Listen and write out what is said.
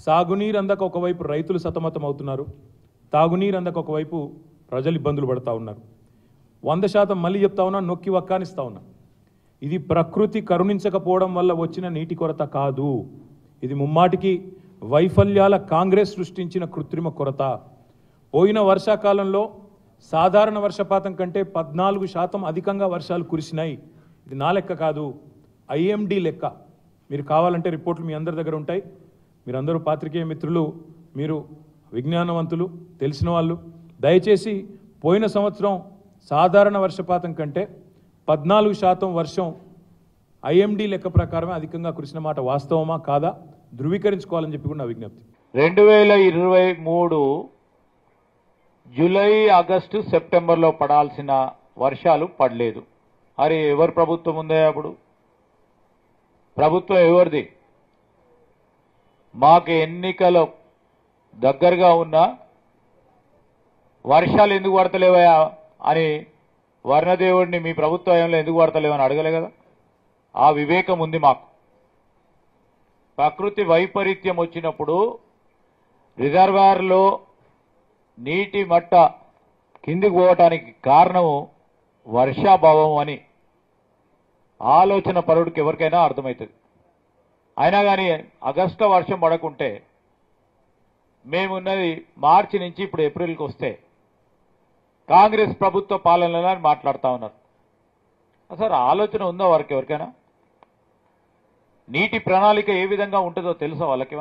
సాగునీరు అందక ఒకవైపు రైతులు సతమతమవుతున్నారు, తాగునీరు అందక ఒకవైపు ప్రజలు ఇబ్బందులు పడతా ఉన్నారు. 100% మళ్ళీ చెప్తా ఉన్నా, నొక్కి వక్కానిస్తా ఉన్నా, ఇది ప్రకృతి కరుణించకపోవడం వల్ల వచ్చిన నీటి కొరత కాదు. ఇది ముమ్మాటికి వైఫల్యాల కాంగ్రెస్ సృష్టించిన కృత్రిమ కొరత. పోయిన వర్షాకాలంలో సాధారణ వర్షపాతం కంటే 14% అధికంగా వర్షాలు కురిసినాయి. ఇది నా లెక్క కాదు, ఐఎండి లెక్క. మీరు కావాలంటే రిపోర్ట్లు మీ అందరి దగ్గర ఉంటాయి. మీరందరూ పాత్రికేయ మిత్రులు, మీరు విజ్ఞానవంతులు, తెలిసిన వాళ్ళు, దయచేసి పోయిన సంవత్సరం సాధారణ వర్షపాతం కంటే 14% వర్షం ఐఎండి లెక్క ప్రకారమే అధికంగా కురిసిన మాట వాస్తవమా కాదా ధృవీకరించుకోవాలని చెప్పి కూడా నా విజ్ఞప్తి. 2023 జూలై, ఆగస్టు, సెప్టెంబర్లో పడాల్సిన వర్షాలు పడలేదు. అరే ఎవరు ప్రభుత్వం ఉందే అప్పుడు? ప్రభుత్వం ఎవరిది? మాకు ఎన్నికలు దగ్గరగా ఉన్నా వర్షాలు ఎందుకు పడతలేవా అని వర్ణదేవుడిని మీ ప్రభుత్వంలో ఎందుకు పడతలేవని అడగలే కదా. ఆ వివేకం ఉంది మాకు. ప్రకృతి వైపరీత్యం వచ్చినప్పుడు రిజర్వాయర్లో నీటి మట్ట కిందికి పోవటానికి కారణము వర్షాభావం అని ఆలోచన పరుడికి ఎవరికైనా అర్థమవుతుంది. అయినా కానీ ఆగస్టు వర్షం పడకుంటే, మేమున్నది మార్చి నుంచి ఇప్పుడు ఏప్రిల్కి వస్తే కాంగ్రెస్ ప్రభుత్వ పాలనలో మాట్లాడుతూ ఉన్నారు. అసలు ఆలోచన ఉందా వారికి ఎవరికైనా? నీటి ప్రణాళిక ఏ విధంగా ఉంటుందో తెలుసా వాళ్ళకి?